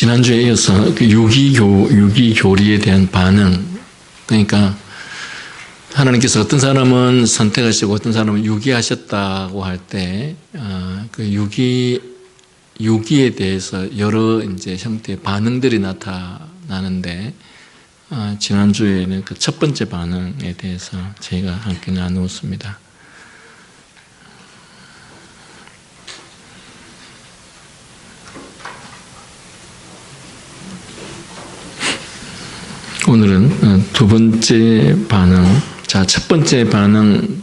지난주에 이어서 그 유기교리에 대한 반응, 그러니까 하나님께서 어떤 사람은 선택하시고 어떤 사람은 유기하셨다고 할 때, 그 유기에 대해서 여러 이제 형태의 반응들이 나타나는데, 지난주에는 그 첫 번째 반응에 대해서 저희가 함께 나누었습니다. 오늘은 두 번째 반응. 자, 첫 번째 반응,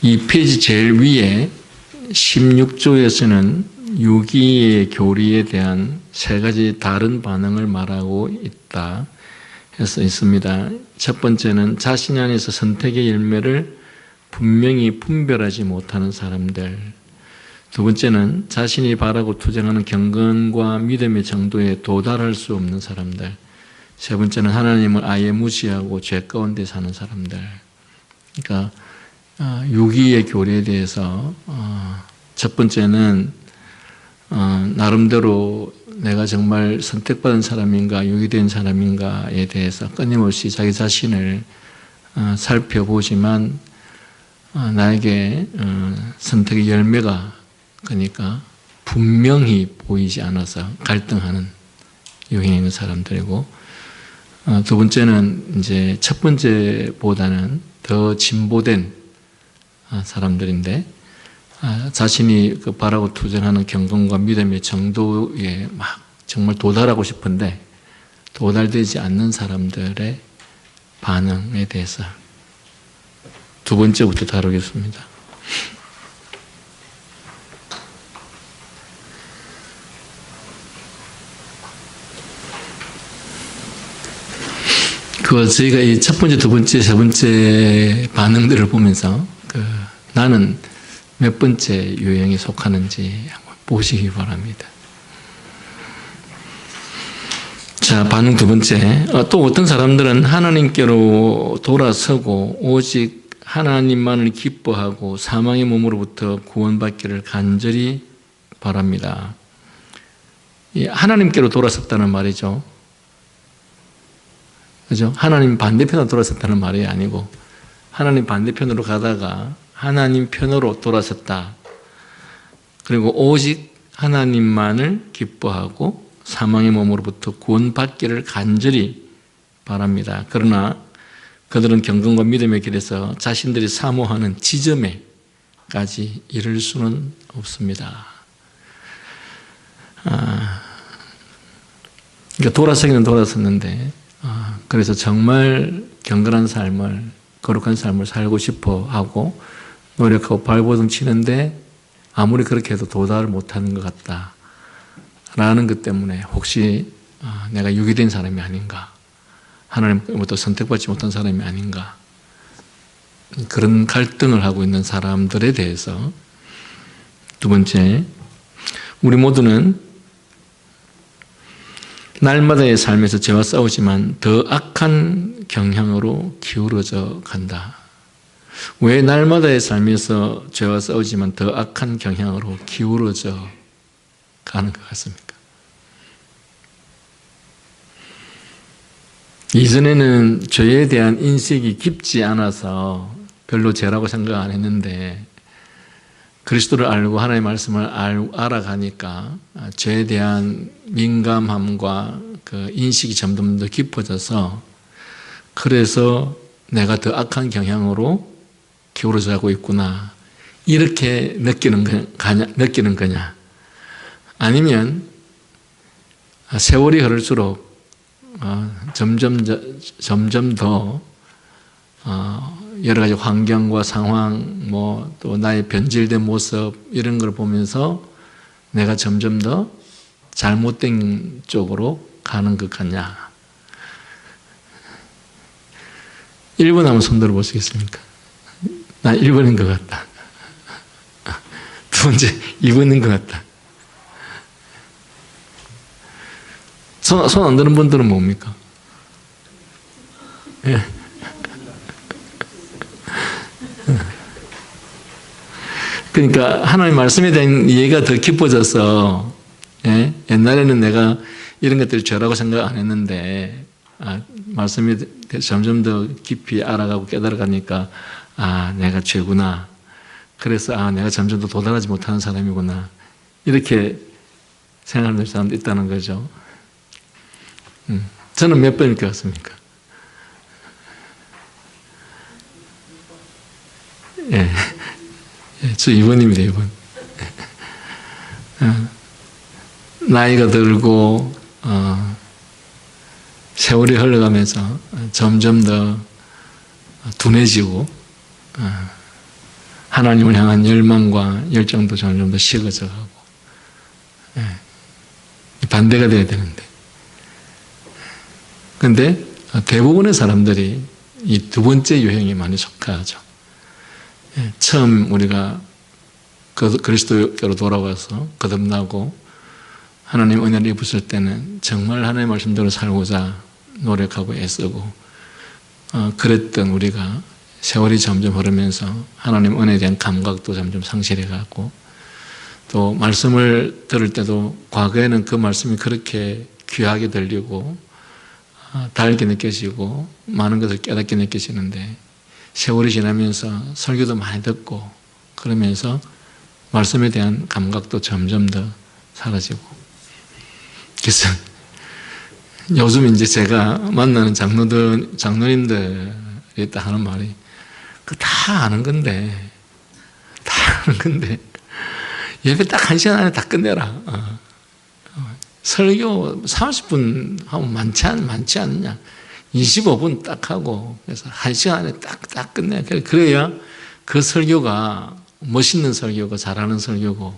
이 페이지 제일 위에 16조에서는 유기의 교리에 대한 세 가지 다른 반응을 말하고 있다 해서 있습니다. 첫 번째는 자신 안에서 선택의 열매를 분명히 분별하지 못하는 사람들. 두 번째는 자신이 바라고 투쟁하는 경건과 믿음의 정도에 도달할 수 없는 사람들. 세 번째는 하나님을 아예 무시하고 죄 가운데 사는 사람들. 그러니까 유기의 교리에 대해서 첫 번째는 나름대로 내가 정말 선택받은 사람인가 유기된 사람인가에 대해서 끊임없이 자기 자신을 살펴보지만 나에게 선택의 열매가 그러니까 분명히 보이지 않아서 갈등하는 유형에 있는 사람들이고, 두 번째는 이제 첫 번째보다는 더 진보된 사람들인데, 자신이 바라고 투쟁하는 경건과 믿음의 정도에 막 정말 도달하고 싶은데 도달되지 않는 사람들의 반응에 대해서 두 번째부터 다루겠습니다. 저희가 이 첫 번째, 두 번째, 세 번째 반응들을 보면서 나는 몇 번째 유형에 속하는지 한번 보시기 바랍니다. 자, 반응 두 번째. 또 어떤 사람들은 하나님께로 돌아서고 오직 하나님만을 기뻐하고 사망의 몸으로부터 구원받기를 간절히 바랍니다. 하나님께로 돌아섰다는 말이죠. 그죠? 하나님 반대편으로 돌아섰다는 말이 아니고 하나님 반대편으로 가다가 하나님 편으로 돌아섰다. 그리고 오직 하나님만을 기뻐하고 사망의 몸으로부터 구원받기를 간절히 바랍니다. 그러나 그들은 경건과 믿음의 길에서 자신들이 사모하는 지점에까지 이를 수는 없습니다. 그러니까 돌아서기는 돌아섰는데 그래서 정말 경건한 삶을, 거룩한 삶을 살고 싶어 하고 노력하고 발버둥 치는데 아무리 그렇게 해도 도달을 못하는 것 같다라는 것 때문에 혹시 내가 유기된 사람이 아닌가, 하나님부터 선택받지 못한 사람이 아닌가, 그런 갈등을 하고 있는 사람들에 대해서 두 번째, 우리 모두는 날마다의 삶에서 죄와 싸우지만 더 악한 경향으로 기울어져 간다. 왜 날마다의 삶에서 죄와 싸우지만 더 악한 경향으로 기울어져 가는 것 같습니까? 이전에는 죄에 대한 인식이 깊지 않아서 별로 죄라고 생각 안 했는데 그리스도를 알고 하나님의 말씀을 알아가니까 죄에 대한 민감함과 그 인식이 점점 더 깊어져서 그래서 내가 더 악한 경향으로 기울어져 가고 있구나 이렇게 느끼는 거냐, 아니면 세월이 흐를수록 점점 더 여러 가지 환경과 상황, 또 나의 변질된 모습 이런 걸 보면서 내가 점점 더 잘못된 쪽으로 가는 것 같냐. 1번 한번 손 들어 보시겠습니까? 나 1번인 것 같다. 두 번째 2번인 것 같다. 손 안 드는 분들은 뭡니까? 예. 그러니까 하나님의 말씀에 대한 이해가 더 깊어져서 예? 옛날에는 내가 이런 것들이 죄라고 생각 안 했는데 말씀이 점점 더 깊이 알아가고 깨달아가니까 내가 죄구나. 그래서 내가 점점 더 도달하지 못하는 사람이구나. 이렇게 생각하는 사람도 있다는 거죠. 저는 몇 번일 것 같습니까? 예. 저 2번입니다, 2번. 나이가 들고, 세월이 흘러가면서 점점 더 둔해지고, 하나님을 향한 열망과 열정도 점점 더 식어져 가고, 반대가 돼야 되는데. 근데 대부분의 사람들이 이 두 번째 유형에 많이 속하죠. 처음 우리가 그리스도께로 돌아와서 거듭나고 하나님 은혜를 입었을 때는 정말 하나님의 말씀대로 살고자 노력하고 애쓰고 그랬던 우리가 세월이 점점 흐르면서 하나님 은혜에 대한 감각도 점점 상실해가고 또 말씀을 들을 때도 과거에는 그 말씀이 그렇게 귀하게 들리고 달게 느껴지고 많은 것을 깨닫게 느껴지는데 세월이 지나면서 설교도 많이 듣고 그러면서 말씀에 대한 감각도 점점 더 사라지고 그래서 요즘 이제 제가 만나는 장로님들이 딱 하는 말이 다 아는 건데 예배 딱 1시간 안에 다 끝내라. 설교 30분 하면 많지 않느냐. 25분 딱 하고 그래서 1시간 안에 딱 끝내. 그래야 그 설교가 멋있는 설교고 잘하는 설교고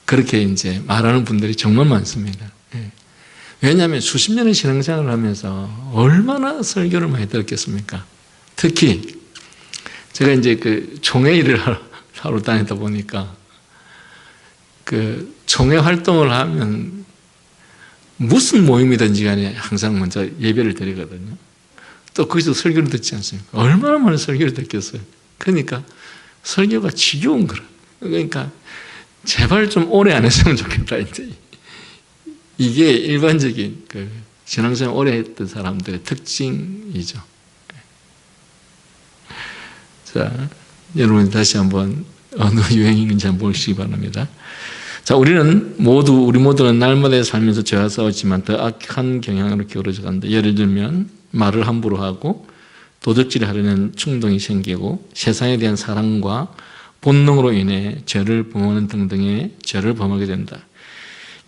그렇게 이제 말하는 분들이 정말 많습니다. 왜냐하면 수십 년의 신앙생활을 하면서 얼마나 설교를 많이 들었겠습니까? 특히 제가 이제 그 총회 일을 하러 다니다 보니까 그 총회 활동을 하면 무슨 모임이든지 간에 항상 먼저 예배를 드리거든요. 또 거기서 설교를 듣지 않습니까? 얼마나 많은 설교를 듣겠어요. 그러니까 설교가 지겨운 거라. 그러니까 제발 좀 오래 안 했으면 좋겠다. 이게 일반적인 그 신앙생활 오래 했던 사람들의 특징이죠. 자, 여러분 다시 한번 어느 유행인지 한번 보시기 바랍니다. 자, 우리 모두는 날마다의 살면서 죄와 싸우지만 더 악한 경향으로 기울어져 간다. 예를 들면 말을 함부로 하고 도적질을 하려는 충동이 생기고 세상에 대한 사랑과 본능으로 인해 죄를 범하는 등등의 죄를 범하게 된다.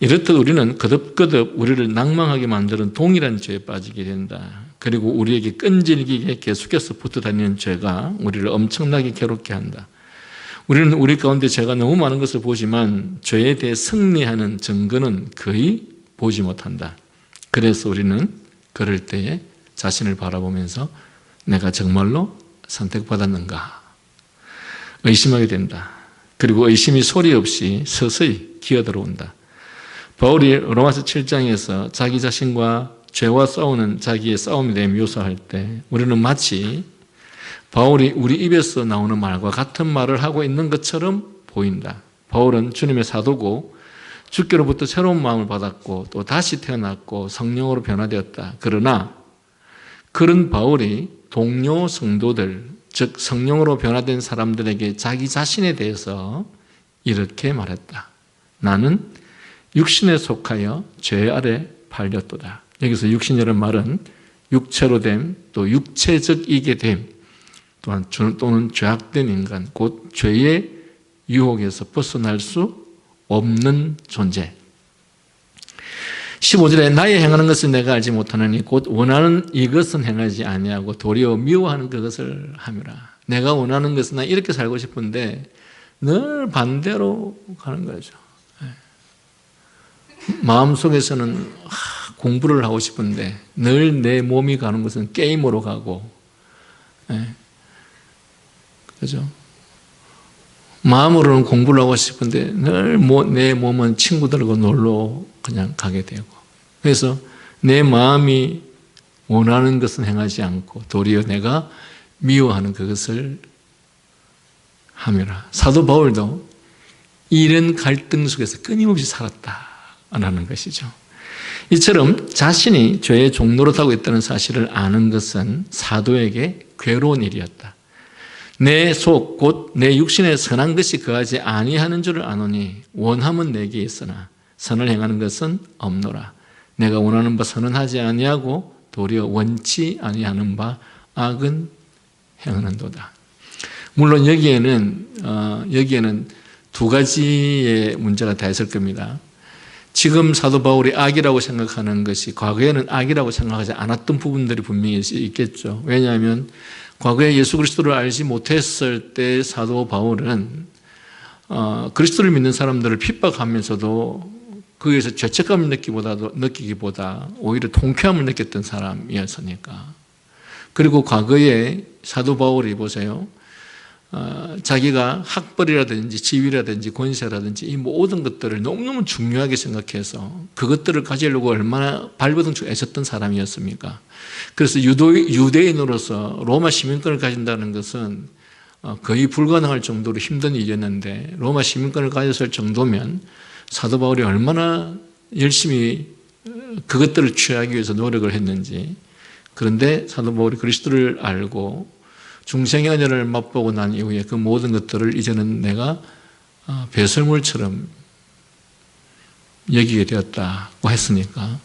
이렇듯 우리는 거듭거듭 우리를 낭망하게 만드는 동일한 죄에 빠지게 된다. 그리고 우리에게 끈질기게 계속해서 붙어다니는 죄가 우리를 엄청나게 괴롭게 한다. 우리는 우리 가운데 죄가 너무 많은 것을 보지만 죄에 대해 승리하는 증거는 거의 보지 못한다. 그래서 우리는 그럴 때에 자신을 바라보면서 내가 정말로 선택받았는가 의심하게 된다. 그리고 의심이 소리 없이 서서히 기어들어온다. 바울이 로마서 7장에서 자기 자신과 죄와 싸우는 자기의 싸움에 대해 묘사할 때 우리는 마치 바울이 우리 입에서 나오는 말과 같은 말을 하고 있는 것처럼 보인다. 바울은 주님의 사도고 주께로부터 새로운 마음을 받았고 또 다시 태어났고 성령으로 변화되었다. 그러나 그런 바울이 동료 성도들, 즉 성령으로 변화된 사람들에게 자기 자신에 대해서 이렇게 말했다. 나는 육신에 속하여 죄 아래 팔렸도다. 여기서 육신이라는 말은 육체로 됨, 또 육체적이게 됨, 또는 죄악된 인간, 곧 죄의 유혹에서 벗어날 수 없는 존재. 15절에 나의 행하는 것을 내가 알지 못하느니 곧 원하는 이것은 행하지 아니하고 도리어 미워하는 그것을 함이라. 내가 원하는 것은 나 이렇게 살고 싶은데 늘 반대로 가는 거죠. 마음속에서는 공부를 하고 싶은데 늘 내 몸이 가는 것은 게임으로 가고, 그죠? 마음으로는 공부를 하고 싶은데 늘 내 몸은 친구들하고 놀러 그냥 가게 되고, 그래서 내 마음이 원하는 것은 행하지 않고 도리어 내가 미워하는 그것을 함이라. 사도 바울도 이런 갈등 속에서 끊임없이 살았다라는 것이죠. 이처럼 자신이 죄의 종로로 타고 있다는 사실을 아는 것은 사도에게 괴로운 일이었다. 내 속 곧 내 육신에 선한 것이 거하지 아니하는 줄을 아노니 원함은 내게 있으나 선을 행하는 것은 없노라. 내가 원하는 바 선은 하지 아니하고 도리어 원치 아니하는 바 악은 행하는도다. 물론 여기에는 두 가지의 문제가 다 있을 겁니다. 지금 사도 바울이 악이라고 생각하는 것이 과거에는 악이라고 생각하지 않았던 부분들이 분명히 있겠죠. 왜냐하면 과거에 예수 그리스도를 알지 못했을 때 사도 바울은 그리스도를 믿는 사람들을 핍박하면서도 거기에서 죄책감을 느끼기보다 오히려 통쾌함을 느꼈던 사람이었으니까. 그리고 과거에 사도 바울이 보세요. 자기가 학벌이라든지 지위라든지 권세라든지 이 모든 것들을 너무너무 중요하게 생각해서 그것들을 가지려고 얼마나 발버둥쳐 애썼던 사람이었습니까? 그래서 유대인으로서 로마 시민권을 가진다는 것은 거의 불가능할 정도로 힘든 일이었는데 로마 시민권을 가졌을 정도면 사도 바울이 얼마나 열심히 그것들을 취하기 위해서 노력을 했는지. 그런데 사도 바울이 그리스도를 알고 중생의 은혜를 맛보고 난 이후에 그 모든 것들을 이제는 내가 배설물처럼 여기게 되었다고 했으니까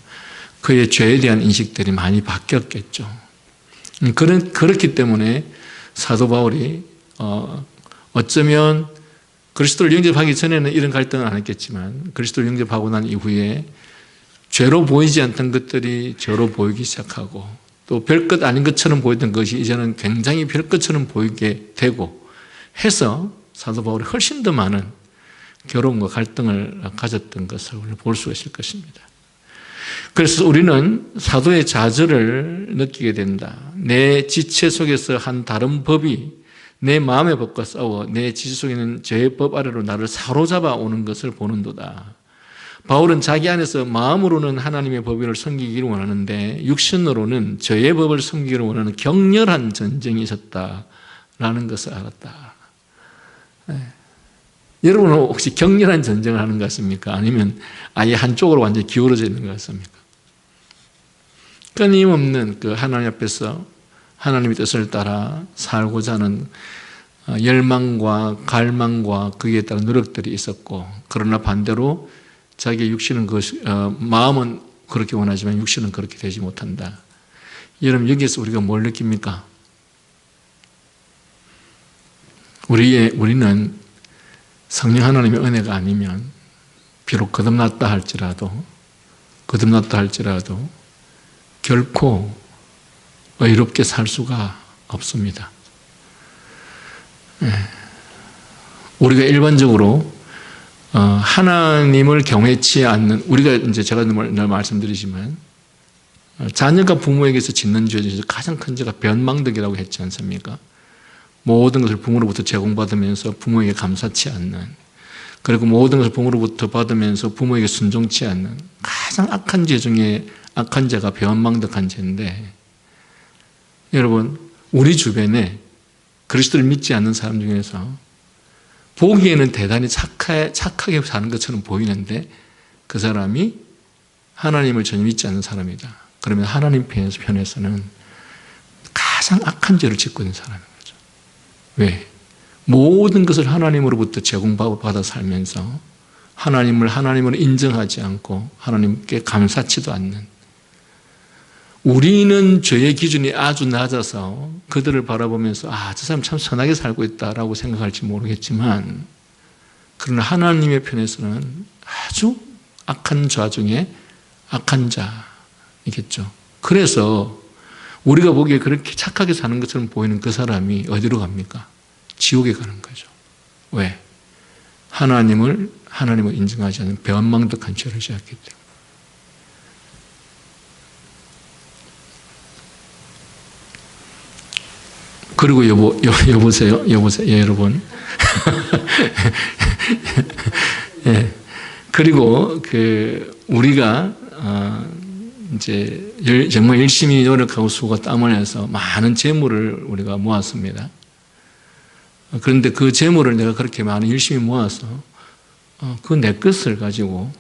그의 죄에 대한 인식들이 많이 바뀌었겠죠. 그렇기 때문에 사도 바울이 어쩌면 그리스도를 영접하기 전에는 이런 갈등은 안 했겠지만 그리스도를 영접하고 난 이후에 죄로 보이지 않던 것들이 죄로 보이기 시작하고 또 별것 아닌 것처럼 보이던 것이 이제는 굉장히 별것처럼 보이게 되고 해서 사도 바울이 훨씬 더 많은 괴로움과 갈등을 가졌던 것을 볼 수가 있을 것입니다. 그래서 우리는 사도의 좌절을 느끼게 된다. 내 지체 속에서 한 다른 법이 내 마음의 법과 싸워 내 지체 속에 있는 죄의 법 아래로 나를 사로잡아 오는 것을 보는도다. 바울은 자기 안에서 마음으로는 하나님의 법을 섬기기를 원하는데 육신으로는 죄의 법을 섬기기를 원하는 격렬한 전쟁이 있었다라는 것을 알았다. 여러분은 혹시 격렬한 전쟁을 하는 것 같습니까? 아니면 아예 한쪽으로 완전히 기울어져 있는 것 같습니까? 끊임없는 그 하나님 앞에서 하나님의 뜻을 따라 살고자 하는 열망과 갈망과 거기에 따른 노력들이 있었고, 그러나 반대로 자기의 육신은 마음은 그렇게 원하지만 육신은 그렇게 되지 못한다. 여러분, 여기에서 우리가 뭘 느낍니까? 우리는 성령 하나님의 은혜가 아니면 비록 거듭났다 할지라도 결코 의롭게 살 수가 없습니다. 우리가 일반적으로 하나님을 경외치 않는, 우리가 이제 제가 늘 말씀드리지만 자녀가 부모에게서 짓는 죄 중에서 가장 큰 죄가 변망덕이라고 했지 않습니까? 모든 것을 부모로부터 제공받으면서 부모에게 감사치 않는, 그리고 모든 것을 부모로부터 받으면서 부모에게 순종치 않는 가장 악한 죄 중에 악한 죄가 변망덕한 죄인데, 여러분, 우리 주변에 그리스도를 믿지 않는 사람 중에서 보기에는 대단히 착하게 사는 것처럼 보이는데 그 사람이 하나님을 전혀 믿지 않는 사람이다. 그러면 하나님 편에서는 가장 악한 죄를 짓고 있는 사람인 거죠. 왜? 모든 것을 하나님으로부터 제공받아 살면서 하나님을 인정하지 않고 하나님께 감사치도 않는, 우리는 죄의 기준이 아주 낮아서 그들을 바라보면서 저 사람 참 선하게 살고 있다라고 생각할지 모르겠지만, 그러나 하나님의 편에서는 아주 악한 자 중에 악한 자이겠죠. 그래서 우리가 보기에 그렇게 착하게 사는 것처럼 보이는 그 사람이 어디로 갑니까? 지옥에 가는 거죠. 왜? 하나님을 인정하지 않는 변망덕한 죄를 지었기 때문에. 그리고 여보세요, 여러분. 예. 그리고 우리가 이제 정말 열심히 노력하고 수고가 땀을 내서 많은 재물을 우리가 모았습니다. 그런데 그 재물을 내가 그렇게 많이 열심히 모아서 그 내 것을 가지고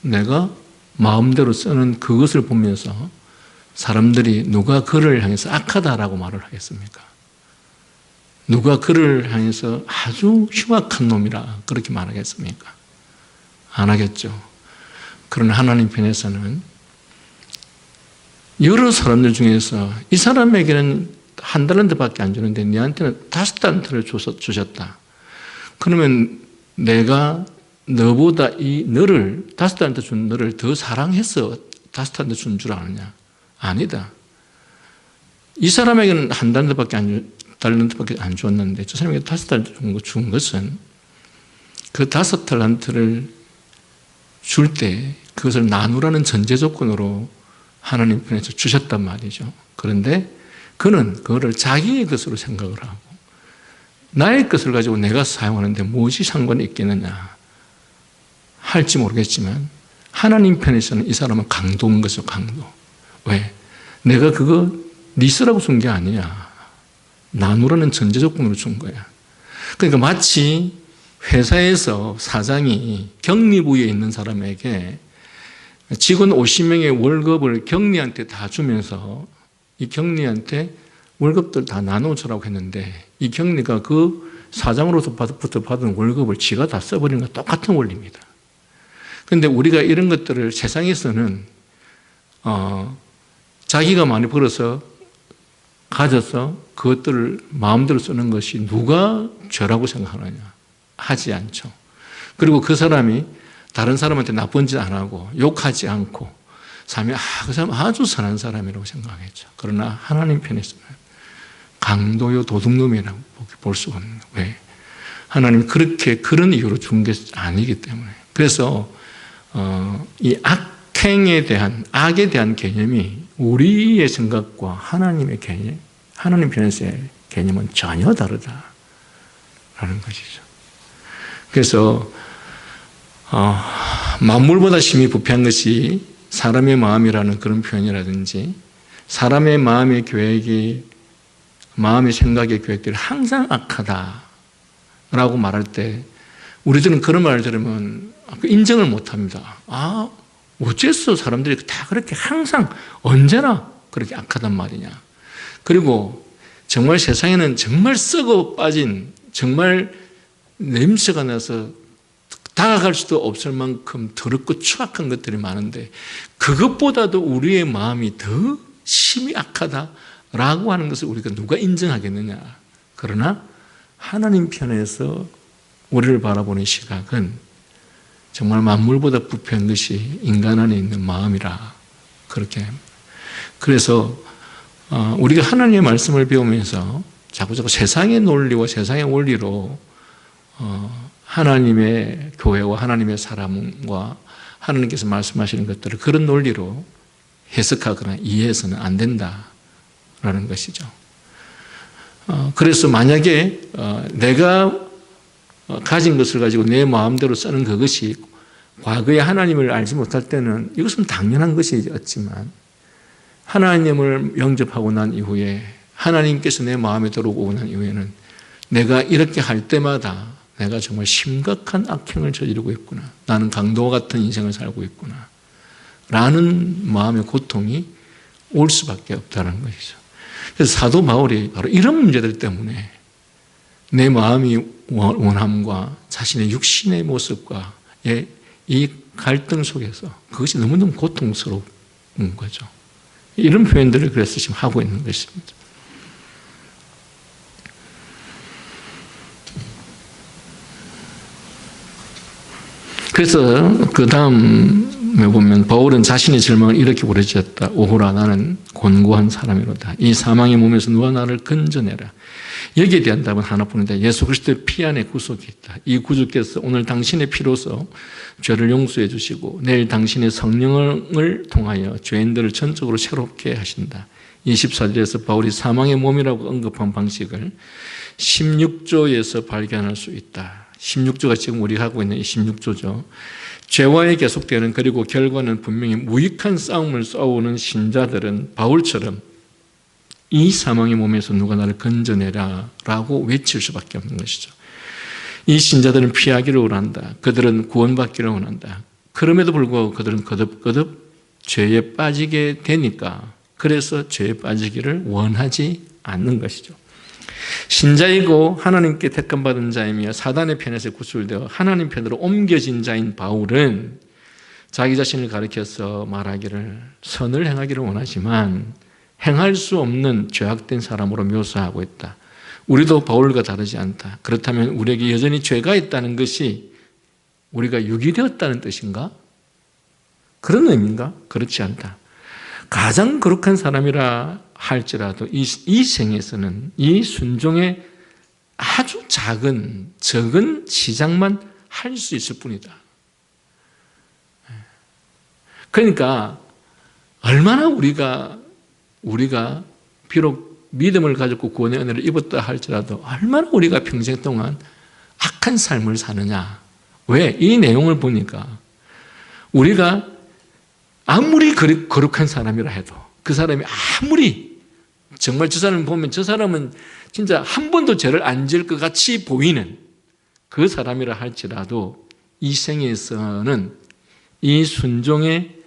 내가 마음대로 쓰는 그것을 보면서 사람들이 누가 그를 향해서 악하다라고 말을 하겠습니까? 누가 그를 향해서 아주 흉악한 놈이라 그렇게 말하겠습니까? 안 하겠죠. 그러나 하나님 편에서는 여러 사람들 중에서 이 사람에게는 1달란트밖에 안 주는데 너한테는 5달란트를 주셨다. 그러면 내가 너보다 이 너를 5달란트 준 너를 더 사랑해서 5달란트 준 줄 아느냐? 아니다. 이 사람에게는 1달란트밖에 안 줬는데 저 사람에게 5달란트 준 것은 그 5달란트를 줄 때 그것을 나누라는 전제 조건으로 하나님 편에서 주셨단 말이죠. 그런데 그는 그거를 자기의 것으로 생각을 하고 나의 것을 가지고 내가 사용하는데 무엇이 상관이 있겠느냐 할지 모르겠지만 하나님 편에서는 이 사람은 강도인 것이죠. 강도. 왜? 내가 그거 네 쓰라고 준 게 아니야. 나누라는 전제 조건으로 준 거야. 그러니까 마치 회사에서 사장이 격리부에 있는 사람에게 직원 50명의 월급을 격리한테 다 주면서 이 격리한테 월급들 다 나눠주라고 했는데 이 격리가 그 사장으로부터 받은 월급을 지가 다 써버리는 건 똑같은 원리입니다. 그런데 우리가 이런 것들을 세상에서는 자기가 많이 벌어서 가져서 그것들을 마음대로 쓰는 것이 누가 죄라고 생각하느냐? 하지 않죠. 그리고 그 사람이 다른 사람한테 나쁜 짓 안 하고 욕하지 않고 삶이 그 사람 아주 선한 사람이라고 생각했죠. 그러나 하나님 편에서는 강도요 도둑놈이라고 볼 수가 없는 거예요. 왜? 하나님 그렇게 그런 이유로 준 게 아니기 때문에. 그래서 이 악행에 대한 악에 대한 개념이 우리의 생각과 하나님의 개념, 하나님 편에서의 개념은 전혀 다르다라는 것이죠. 그래서 만물보다 심히 부패한 것이 사람의 마음이라는 그런 표현이라든지 사람의 마음의 계획이 마음의 생각의 계획들이 항상 악하다라고 말할 때 우리들은 그런 말을 들으면 인정을 못합니다. 어째서 사람들이 다 그렇게 항상 언제나 그렇게 악하단 말이냐. 그리고 정말 세상에는 정말 썩어 빠진 정말 냄새가 나서 다가갈 수도 없을 만큼 더럽고 추악한 것들이 많은데 그것보다도 우리의 마음이 더 심히 악하다라고 하는 것을 우리가 누가 인정하겠느냐. 그러나 하나님 편에서 우리를 바라보는 시각은 정말 만물보다 부패한 것이 인간 안에 있는 마음이라 그렇게 합니다. 그래서 우리가 하나님의 말씀을 배우면서 자꾸 세상의 논리와 세상의 원리로 하나님의 교회와 하나님의 사람과 하나님께서 말씀하시는 것들을 그런 논리로 해석하거나 이해해서는 안 된다라는 것이죠. 그래서 만약에 내가 가진 것을 가지고 내 마음대로 쓰는 그것이 과거에 하나님을 알지 못할 때는 이것은 당연한 것이었지만 하나님을 영접하고 난 이후에 하나님께서 내 마음에 들어오고 난 이후에는 내가 이렇게 할 때마다 내가 정말 심각한 악행을 저지르고 있구나. 나는 강도와 같은 인생을 살고 있구나. 라는 마음의 고통이 올 수밖에 없다는 것이죠. 그래서 사도 바울이 바로 이런 문제들 때문에 내 마음이 원함과 자신의 육신의 모습과의 이 갈등 속에서 그것이 너무너무 고통스러운 거죠. 이런 표현들을 그래서 지금 하고 있는 것입니다. 그래서 그 다음에 보면 바울은 자신의 절망을 이렇게 부르짖었다. 오호라 나는 곤고한 사람이로다. 이 사망의 몸에서 누가 나를 건져내라. 여기에 대한 답은 하나뿐이다. 예수 그리스도의 피 안에 구속이 있다. 이 구주께서 오늘 당신의 피로서 죄를 용서해 주시고 내일 당신의 성령을 통하여 죄인들을 전적으로 새롭게 하신다. 24절에서 바울이 사망의 몸이라고 언급한 방식을 16조에서 발견할 수 있다. 16조가 지금 우리가 하고 있는 이 16조죠. 죄와의 계속되는 그리고 결과는 분명히 무익한 싸움을 싸우는 신자들은 바울처럼 이 사망의 몸에서 누가 나를 건져내라 라고 외칠 수밖에 없는 것이죠. 이 신자들은 피하기를 원한다. 그들은 구원받기를 원한다. 그럼에도 불구하고 그들은 거듭 죄에 빠지게 되니까, 그래서 죄에 빠지기를 원하지 않는 것이죠. 신자이고 하나님께 택함받은 자이며 사단의 편에서 구출되어 하나님 편으로 옮겨진 자인 바울은 자기 자신을 가리켜서 말하기를 선을 행하기를 원하지만 행할 수 없는 죄악된 사람으로 묘사하고 있다. 우리도 바울과 다르지 않다. 그렇다면 우리에게 여전히 죄가 있다는 것이 우리가 유기되었다는 뜻인가? 그런 의미인가? 그렇지 않다. 가장 거룩한 사람이라 할지라도 이 생에서는 이 순종의 아주 적은 시작만 할 수 있을 뿐이다. 그러니까 얼마나 우리가 비록 믿음을 가졌고 구원의 은혜를 입었다 할지라도 얼마나 우리가 평생 동안 악한 삶을 사느냐. 왜? 이 내용을 보니까 우리가 아무리 거룩한 사람이라 해도 그 사람이 아무리 정말 저 사람을 보면 저 사람은 진짜 한 번도 죄를 안 지을 것 같이 보이는 그 사람이라 할지라도 이 생에서는 이 순종의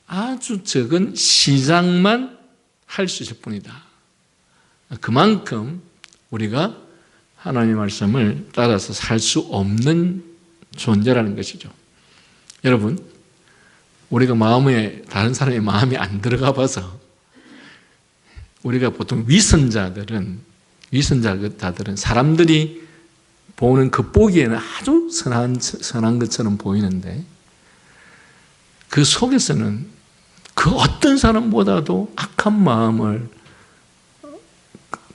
아주 적은 시작만 할 수 있을 뿐이다. 그만큼 우리가 하나님의 말씀을 따라서 살 수 없는 존재라는 것이죠. 여러분, 우리가 다른 사람의 마음에 안 들어가 봐서 우리가 보통 위선자들은 사람들이 보는 겉보기에는 아주 선한 것처럼 보이는데 그 속에서는 그 어떤 사람보다도 악한 마음을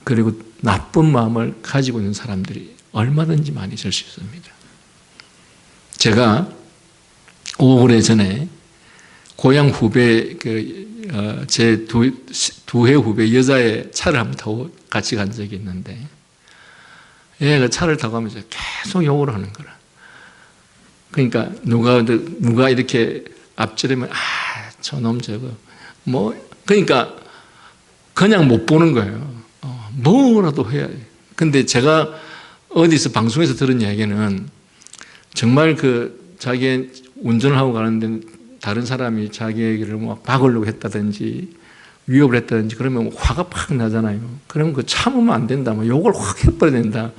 그리고 나쁜 마음을 가지고 있는 사람들이 얼마든지 많이 있을 수 있습니다. 제가 오래전에 고향 후배, 제 두 해 후배 여자의 차를 한번 타고 같이 간 적이 있는데, 얘가 차를 타고 가면서 계속 욕을 하는 거라. 그러니까 누가 이렇게 앞지르면, 저놈 저거, 그러니까 그냥 못 보는 거예요. 뭐라도 해야 돼. 근데 제가 어디서 방송에서 들은 이야기는 정말 자기 운전을 하고 가는데 다른 사람이 자기에게를 박으려고 했다든지 위협을 했다든지 그러면 화가 팍 나잖아요. 그러면 참으면 안 된다. 욕을 확 해버려야 된다.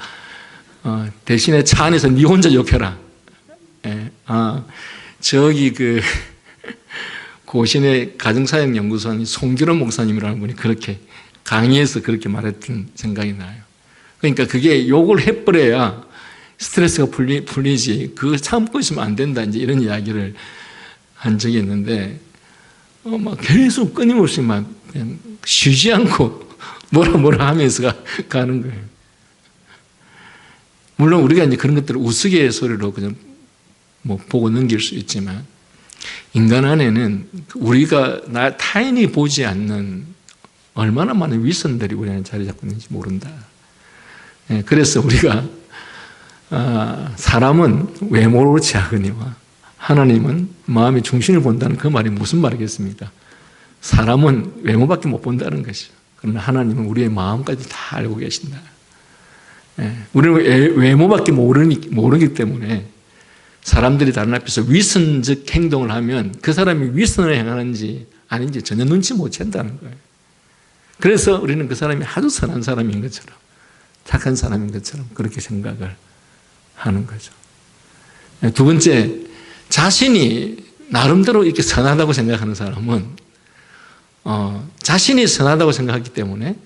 대신에 차 안에서 네 혼자 욕해라. 저기 고신의 가정사역연구소의 송규론 목사님이라는 분이 그렇게 강의에서 그렇게 말했던 생각이 나요. 그러니까 그게 욕을 해버려야 스트레스가 풀리지, 그거 참고 있으면 안 된다, 이제 이런 이야기를 한 적이 있는데, 계속 끊임없이 그냥 쉬지 않고 뭐라 하면서 가는 거예요. 물론 우리가 이제 그런 것들을 우스갯소리로 그냥 보고 넘길 수 있지만, 인간 안에는 우리가 타인이 보지 않는 얼마나 많은 위선들이 우리 안에 자리 잡고 있는지 모른다. 그래서 우리가 사람은 외모로 지하거니와 하나님은 마음의 중심을 본다는 그 말이 무슨 말이겠습니까? 사람은 외모밖에 못 본다는 것이죠. 그러나 하나님은 우리의 마음까지 다 알고 계신다. 우리는 외모밖에 모르기 때문에 사람들이 다른 앞에서 위선적 행동을 하면 그 사람이 위선을 행하는지 아닌지 전혀 눈치 못 챈다는 거예요. 그래서 우리는 그 사람이 아주 선한 사람인 것처럼, 착한 사람인 것처럼 그렇게 생각을 하는 거죠. 두 번째, 자신이 나름대로 이렇게 선하다고 생각하는 사람은 자신이 선하다고 생각하기 때문에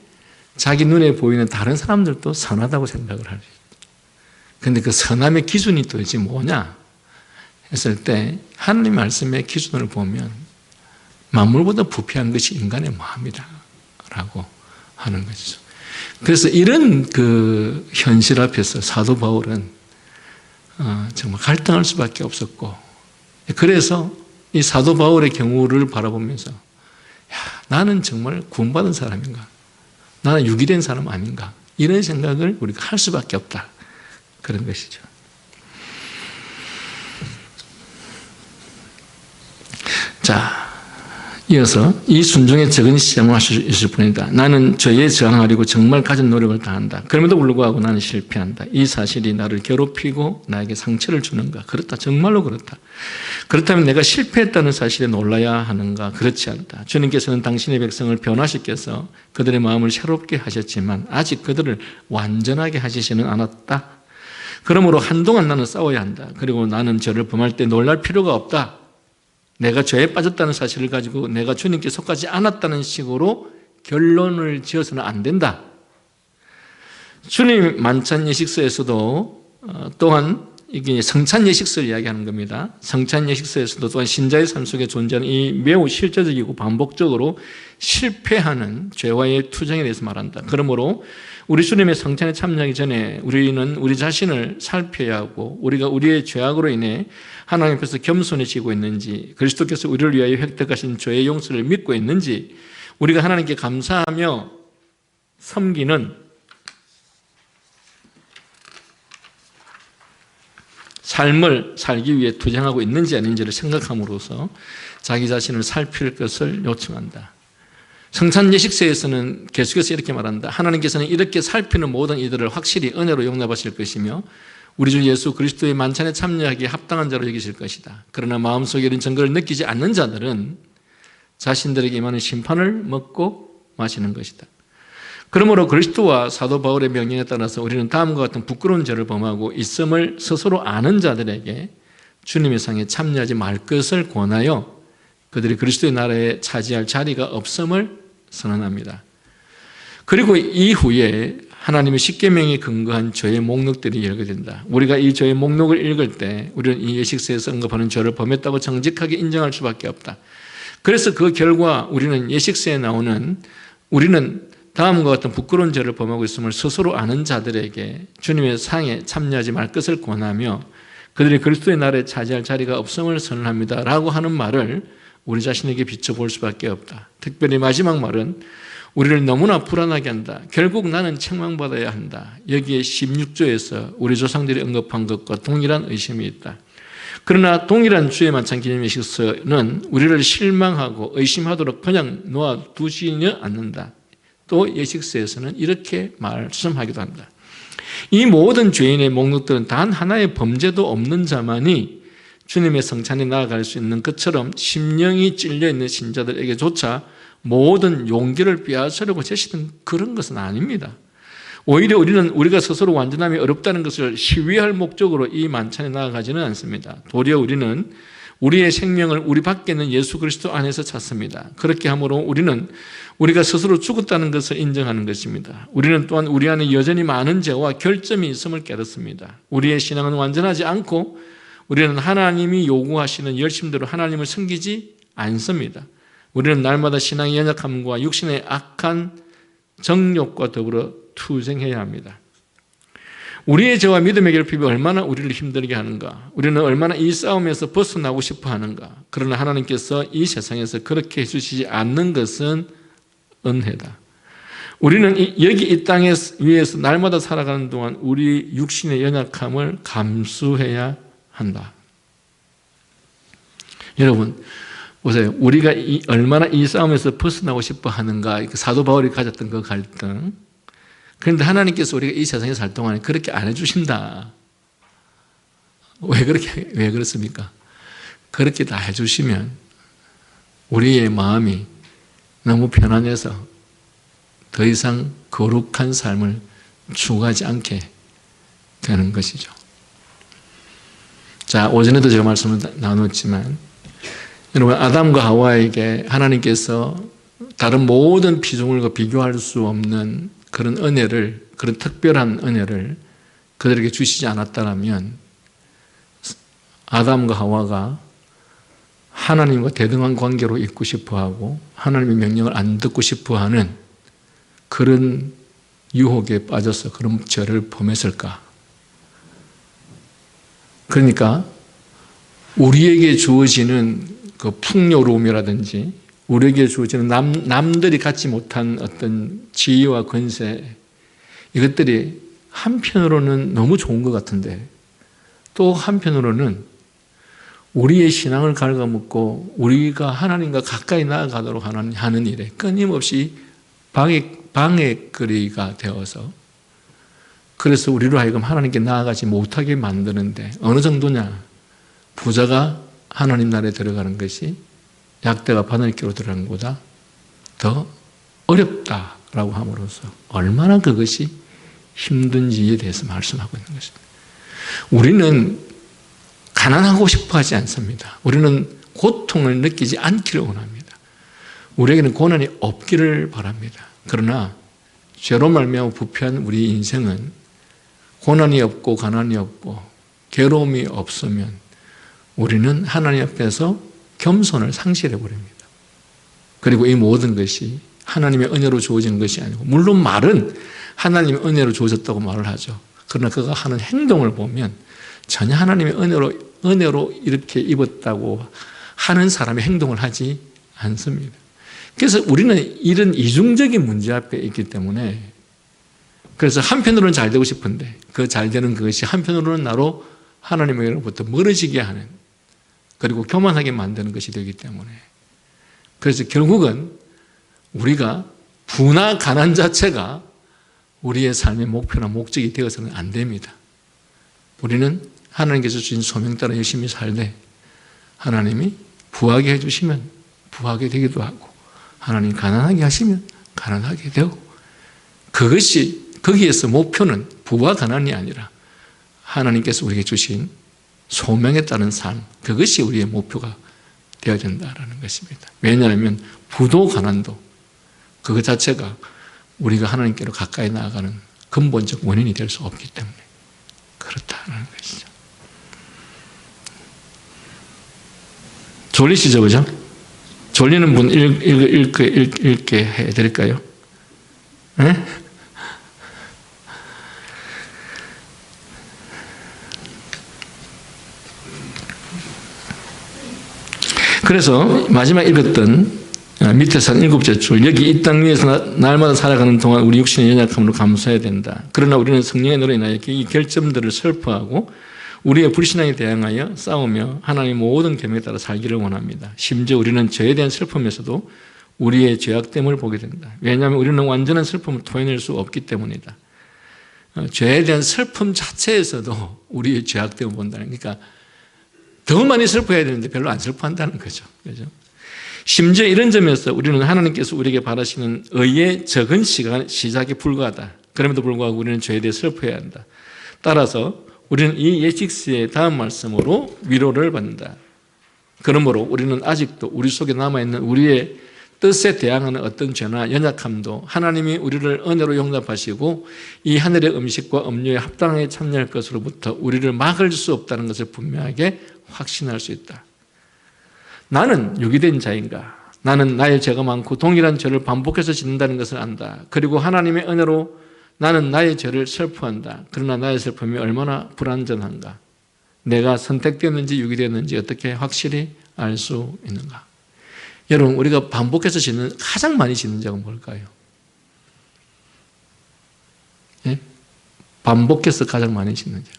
자기 눈에 보이는 다른 사람들도 선하다고 생각을 할 수 있어요. 그런데 그 선함의 기준이 도대체 뭐냐 했을 때 하나님 말씀의 기준을 보면 만물보다 부패한 것이 인간의 마음이다 라고 하는 것이죠. 그래서 이런 현실 앞에서 사도 바울은 정말 갈등할 수밖에 없었고, 그래서 이 사도 바울의 경우를 바라보면서 나는 정말 구원받은 사람인가? 나는 유기된 사람 아닌가? 이런 생각을 우리가 할 수밖에 없다. 그런 것이죠. 자, 이어서 이 순종에 적은 시험을 하실 수 있을 뿐이다. 나는 죄에 저항하려고 정말 가진 노력을 다한다. 그럼에도 불구하고 나는 실패한다. 이 사실이 나를 괴롭히고 나에게 상처를 주는가? 그렇다. 정말로 그렇다. 그렇다면 내가 실패했다는 사실에 놀라야 하는가? 그렇지 않다. 주님께서는 당신의 백성을 변화시켜서 그들의 마음을 새롭게 하셨지만 아직 그들을 완전하게 하시지는 않았다. 그러므로 한동안 나는 싸워야 한다. 그리고 나는 죄를 범할 때 놀랄 필요가 없다. 내가 죄에 빠졌다는 사실을 가지고 내가 주님께 속하지 않았다는 식으로 결론을 지어서는 안 된다. 주님 만찬 예식서에서도 또한 이게 성찬 예식서를 이야기하는 겁니다. 성찬 예식서에서도 또한 신자의 삶 속에 존재하는 이 매우 실제적이고 반복적으로 실패하는 죄와의 투쟁에 대해서 말한다. 그러므로 우리 주님의 성찬에 참여하기 전에 우리는 우리 자신을 살펴야 하고 우리가 우리의 죄악으로 인해 하나님 앞에서 겸손해지고 있는지, 그리스도께서 우리를 위하여 획득하신 죄의 용서를 믿고 있는지, 우리가 하나님께 감사하며 섬기는 삶을 살기 위해 투쟁하고 있는지 아닌지를 생각함으로써 자기 자신을 살필 것을 요청한다. 성찬 예식서에서는 계속해서 이렇게 말한다. 하나님께서는 이렇게 살피는 모든 이들을 확실히 은혜로 용납하실 것이며 우리 주 예수 그리스도의 만찬에 참여하기에 합당한 자로 여기실 것이다. 그러나 마음속에 이런 증거를 느끼지 않는 자들은 자신들에게 임하는 심판을 먹고 마시는 것이다. 그러므로 그리스도와 사도 바울의 명령에 따라서 우리는 다음과 같은 부끄러운 죄를 범하고 있음을 스스로 아는 자들에게 주님의 상에 참여하지 말 것을 권하여 그들이 그리스도의 나라에 차지할 자리가 없음을 선언합니다. 그리고 이후에 하나님의 십계명에 근거한 죄의 목록들이 열거된다. 우리가 이 죄의 목록을 읽을 때 우리는 이 예식서에서 언급하는 죄를 범했다고 정직하게 인정할 수밖에 없다. 그래서 그 결과 우리는 예식서에 나오는 우리는 다음과 같은 부끄러운 죄를 범하고 있음을 스스로 아는 자들에게 주님의 상에 참여하지 말 것을 권하며 그들이 그리스도의 나라에 차지할 자리가 없음을 선언합니다. 라고 하는 말을 우리 자신에게 비춰볼 수밖에 없다. 특별히 마지막 말은 우리를 너무나 불안하게 한다. 결국 나는 책망받아야 한다. 여기에 16조에서 우리 조상들이 언급한 것과 동일한 의심이 있다. 그러나 동일한 주의 만찬 기념 예식서는 우리를 실망하고 의심하도록 그냥 놓아두지는 않는다. 또 예식서에서는 이렇게 말씀하기도 한다. 이 모든 죄인의 목록들은 단 하나의 범죄도 없는 자만이 주님의 성찬에 나아갈 수 있는 것처럼 심령이 찔려있는 신자들에게조차 모든 용기를 빼앗으려고 제시된 그런 것은 아닙니다. 오히려 우리는 우리가 스스로 완전함이 어렵다는 것을 시위할 목적으로 이 만찬에 나아가지는 않습니다. 도리어 우리는 우리의 생명을 우리 밖에 있는 예수 그리스도 안에서 찾습니다. 그렇게 함으로 우리는 우리가 스스로 죽었다는 것을 인정하는 것입니다. 우리는 또한 우리 안에 여전히 많은 죄와 결점이 있음을 깨닫습니다. 우리의 신앙은 완전하지 않고 우리는 하나님이 요구하시는 열심대로 하나님을 섬기지 않습니다. 우리는 날마다 신앙의 연약함과 육신의 악한 정욕과 더불어 투쟁해야 합니다. 우리의 죄와 믿음의 결핍이 얼마나 우리를 힘들게 하는가, 우리는 얼마나 이 싸움에서 벗어나고 싶어 하는가. 그러나 하나님께서 이 세상에서 그렇게 해주시지 않는 것은 은혜다. 우리는 여기 이 땅 위에서 날마다 살아가는 동안 우리 육신의 연약함을 감수해야 한다. 여러분 보세요. 우리가 얼마나 이 싸움에서 벗어나고 싶어 하는가. 사도 바울이 가졌던 그 갈등. 그런데 하나님께서 우리가 이 세상에 살 동안에 그렇게 안 해주신다. 왜 그렇습니까? 그렇게 다 해주시면 우리의 마음이 너무 편안해서 더 이상 거룩한 삶을 추구하지 않게 되는 것이죠. 자, 오전에도 제가 말씀을 나눴지만 여러분, 아담과 하와에게 하나님께서 다른 모든 피조물과 비교할 수 없는 그런 은혜를, 그런 특별한 은혜를 그들에게 주시지 않았다면 아담과 하와가 하나님과 대등한 관계로 있고 싶어하고 하나님의 명령을 안 듣고 싶어하는 그런 유혹에 빠져서 그런 죄를 범했을까? 그러니까 우리에게 주어지는 그 풍요로움이라든지 우리에게 주어지는 남들이 갖지 못한 어떤 지위와 권세, 이것들이 한편으로는 너무 좋은 것 같은데 또 한편으로는 우리의 신앙을 갉아먹고 우리가 하나님과 가까이 나아가도록 하는 일에 끊임없이 방해거리가 되어서, 그래서 우리로 하여금 하나님께 나아가지 못하게 만드는데, 어느 정도냐? 부자가 하나님 나라에 들어가는 것이 약대가 바늘기로 들어가는 것보다 더 어렵다라고 함으로써 얼마나 그것이 힘든지에 대해서 말씀하고 있는 것입니다. 우리는 가난하고 싶어 하지 않습니다. 우리는 고통을 느끼지 않기를 원합니다. 우리에게는 고난이 없기를 바랍니다. 그러나 죄로 말미암아 부패한 우리 인생은 고난이 없고 가난이 없고 괴로움이 없으면 우리는 하나님 앞에서 겸손을 상실해 버립니다. 그리고 이 모든 것이 하나님의 은혜로 주어진 것이 아니고, 물론 말은 하나님의 은혜로 주어졌다고 말을 하죠. 그러나 그가 하는 행동을 보면 전혀 하나님의 은혜로 이렇게 입었다고 하는 사람의 행동을 하지 않습니다. 그래서 우리는 이런 이중적인 문제 앞에 있기 때문에, 그래서 한편으로는 잘 되고 싶은데 그 잘 되는 그것이 한편으로는 나로 하나님으로부터 멀어지게 하는, 그리고 교만하게 만드는 것이 되기 때문에, 그래서 결국은 우리가 부나 가난 자체가 우리의 삶의 목표나 목적이 되어서는 안 됩니다. 우리는 하나님께서 주신 소명 따라 열심히 살되 하나님이 부하게 해주시면 부하게 되기도 하고, 하나님이 가난하게 하시면 가난하게 되고, 그것이, 거기에서 목표는 부와 가난이 아니라 하나님께서 우리에게 주신 소명에 따른 삶, 그것이 우리의 목표가 되어야 된다는 것입니다. 왜냐하면 부도 가난도 그것 자체가 우리가 하나님께로 가까이 나아가는 근본적 원인이 될 수 없기 때문에 그렇다는 것이죠. 졸리시죠, 그죠? 졸리는 분 읽게 해드릴까요? 네? 그래서 마지막 읽었던 밑에서 한 7째 줄, 여기 이 땅 위에서 날마다 살아가는 동안 우리 육신의 연약함으로 감수해야 된다. 그러나 우리는 성령의 노로 인하여 이 결점들을 슬퍼하고 우리의 불신앙에 대항하여 싸우며 하나님의 모든 계명에 따라 살기를 원합니다. 심지어 우리는 죄에 대한 슬픔에서도 우리의 죄악됨을 보게 된다. 왜냐하면 우리는 완전한 슬픔을 토해낼 수 없기 때문이다. 죄에 대한 슬픔 자체에서도 우리의 죄악됨을 본다는, 그러니까 더 많이 슬퍼해야 되는데 별로 안 슬퍼한다는 거죠. 그죠? 심지어 이런 점에서 우리는 하나님께서 우리에게 바라시는 의의 적은 시작에 불과하다. 그럼에도 불구하고 우리는 죄에 대해 슬퍼해야 한다. 따라서 우리는 이 예식스의 다음 말씀으로 위로를 받는다. 그러므로 우리는 아직도 우리 속에 남아있는 우리의 뜻에 대항하는 어떤 죄나 연약함도 하나님이 우리를 은혜로 용납하시고 이 하늘의 음식과 음료에 합당하게 참여할 것으로부터 우리를 막을 수 없다는 것을 분명하게 확신할 수 있다. 나는 유기된 자인가? 나는 나의 죄가 많고 동일한 죄를 반복해서 짓는다는 것을 안다. 그리고 하나님의 은혜로 나는 나의 죄를 슬퍼한다. 그러나 나의 슬픔이 얼마나 불완전한가? 내가 선택되었는지 유기되었는지 어떻게 확실히 알 수 있는가? 여러분, 우리가 반복해서 짓는, 가장 많이 짓는 죄가 뭘까요? 예? 반복해서 가장 많이 짓는 죄가.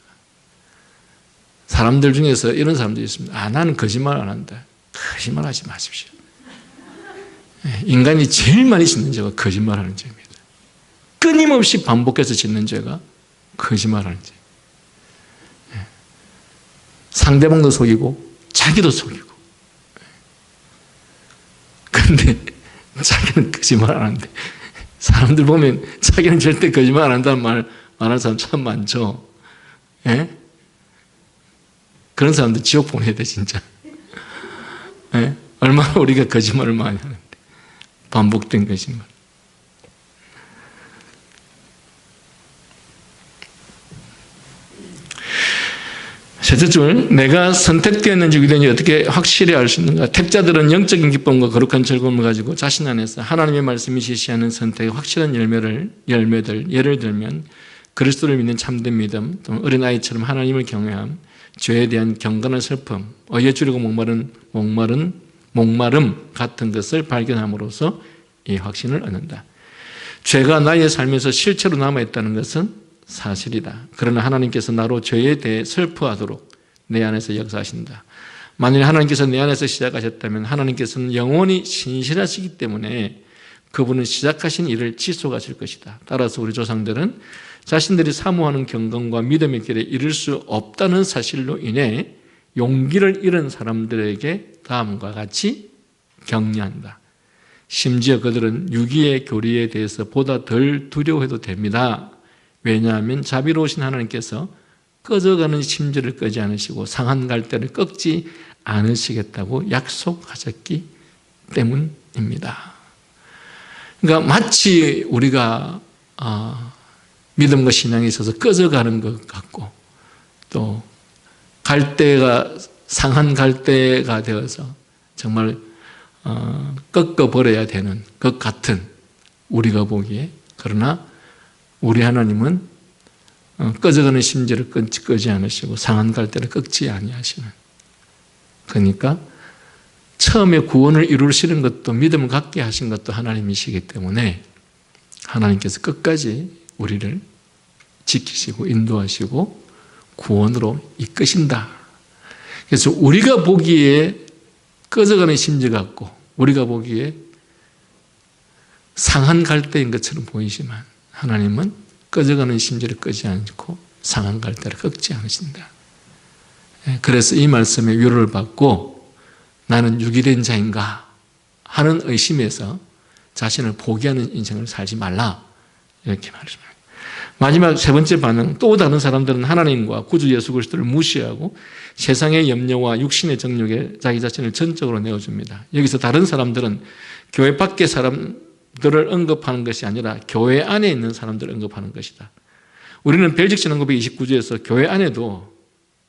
사람들 중에서 이런 사람들이 있습니다. 나는 거짓말 안 한다. 거짓말 하지 마십시오. 예, 인간이 제일 많이 짓는 죄가 거짓말하는 죄입니다. 끊임없이 반복해서 짓는 죄가 거짓말하는 죄. 예. 상대방도 속이고 자기도 속이고. 그런데 자기는 거짓말 안 하는데, 사람들 보면 자기는 절대 거짓말 안 한다는 말하는 사람 참 많죠. 예? 그런 사람들 지옥 보내야 돼, 진짜. 예? 얼마나 우리가 거짓말을 많이 하는데, 반복된 거짓말. 셋째 줄, 내가 선택되었는지 유기되었는지 어떻게 확실히 알 수 있는가? 택자들은 영적인 기쁨과 거룩한 즐거움을 가지고 자신 안에서 하나님의 말씀이 제시하는 선택의 확실한 열매들, 예를 들면 그리스도를 믿는 참된 믿음, 또 어린아이처럼 하나님을 경외함, 죄에 대한 경건한 슬픔, 어에 줄이고 목마름 같은 것을 발견함으로써 이 확신을 얻는다. 죄가 나의 삶에서 실체로 남아있다는 것은 사실이다. 그러나 하나님께서 나로 죄에 대해 슬퍼하도록 내 안에서 역사하신다. 만일 하나님께서 내 안에서 시작하셨다면 하나님께서는 영원히 신실하시기 때문에 그분은 시작하신 일을 지속하실 것이다. 따라서 우리 조상들은 자신들이 사모하는 경건과 믿음의 길에 이를 수 없다는 사실로 인해 용기를 잃은 사람들에게 다음과 같이 격려한다. 심지어 그들은 유기의 교리에 대해서 보다 덜 두려워해도 됩니다. 왜냐하면 자비로우신 하나님께서 꺼져가는 심지를 끄지 않으시고 상한 갈대를 꺾지 않으시겠다고 약속하셨기 때문입니다. 그러니까 마치 우리가 믿음과 신앙에 있어서 꺼져가는 것 같고 또 갈대가 상한 갈대가 되어서 정말 꺾어버려야 되는 것 같은 우리가 보기에, 그러나 우리 하나님은 꺼져가는 심지를 끄지 않으시고 상한 갈대를 꺾지 아니하시는, 그러니까 처음에 구원을 이루시는 것도 믿음을 갖게 하신 것도 하나님이시기 때문에 하나님께서 끝까지 우리를 지키시고 인도하시고 구원으로 이끄신다. 그래서 우리가 보기에 꺼져가는 심지 같고 우리가 보기에 상한 갈대인 것처럼 보이지만 하나님은 꺼져가는 심지를 끄지 않고 상한 갈대를 꺾지 않으신다. 그래서 이 말씀에 위로를 받고 나는 유기된 자인가 하는 의심에서 자신을 포기하는 인생을 살지 말라, 이렇게 말씀합니다. 마지막 세 번째 반응, 또 다른 사람들은 하나님과 구주 예수 그리스도를 무시하고 세상의 염려와 육신의 정욕에 자기 자신을 전적으로 내어줍니다. 여기서 다른 사람들은 교회 밖의 사람들을 언급하는 것이 아니라 교회 안에 있는 사람들을 언급하는 것이다. 우리는 벨직 신앙고백 29주에서 교회 안에도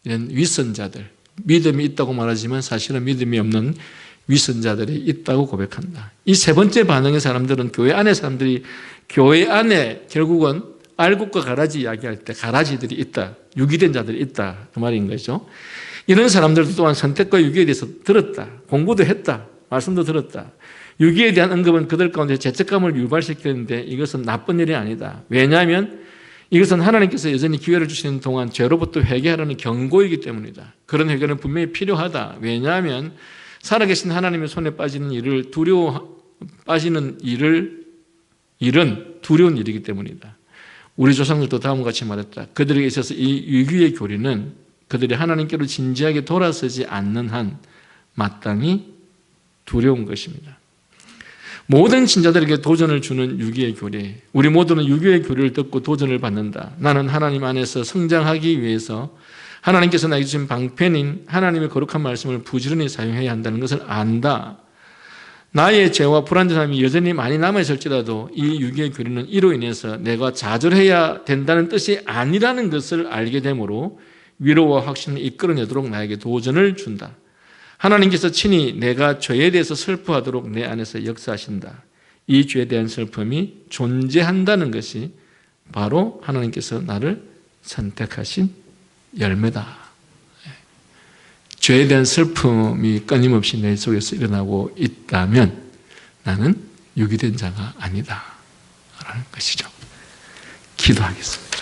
이런 위선자들, 믿음이 있다고 말하지만 사실은 믿음이 없는 위선자들이 있다고 고백한다. 이 세 번째 반응의 사람들은 교회 안의 사람들이 교회 안에 결국은 알곡과 가라지 이야기할 때 가라지들이 있다, 유기된 자들이 있다, 그 말인 거죠. 이런 사람들도 또한 선택과 유기에 대해서 들었다, 공부도 했다, 말씀도 들었다. 유기에 대한 언급은 그들 가운데 죄책감을 유발시키는데 이것은 나쁜 일이 아니다. 왜냐하면 이것은 하나님께서 여전히 기회를 주시는 동안 죄로부터 회개하라는 경고이기 때문이다. 그런 회개는 분명히 필요하다. 왜냐하면 살아계신 하나님의 손에 빠지는 일을 빠지는 일은 두려운 일이기 때문이다. 우리 조상들도 다음과 같이 말했다. 그들에게 있어서 이 유기의 교리는 그들이 하나님께로 진지하게 돌아서지 않는 한 마땅히 두려운 것입니다. 모든 신자들에게 도전을 주는 유기의 교리, 우리 모두는 유기의 교리를 듣고 도전을 받는다. 나는 하나님 안에서 성장하기 위해서 하나님께서 나에게 주신 방편인 하나님의 거룩한 말씀을 부지런히 사용해야 한다는 것을 안다. 나의 죄와 불완전함이 여전히 많이 남아있을지라도 이 유기의 교리는 이로 인해서 내가 좌절해야 된다는 뜻이 아니라는 것을 알게 되므로 위로와 확신을 이끌어내도록 나에게 도전을 준다. 하나님께서 친히 내가 죄에 대해서 슬퍼하도록 내 안에서 역사하신다. 이 죄에 대한 슬픔이 존재한다는 것이 바로 하나님께서 나를 선택하신 열매다. 죄에 대한 슬픔이 끊임없이 내 속에서 일어나고 있다면 나는 유기된 자가 아니다 라는 것이죠. 기도하겠습니다.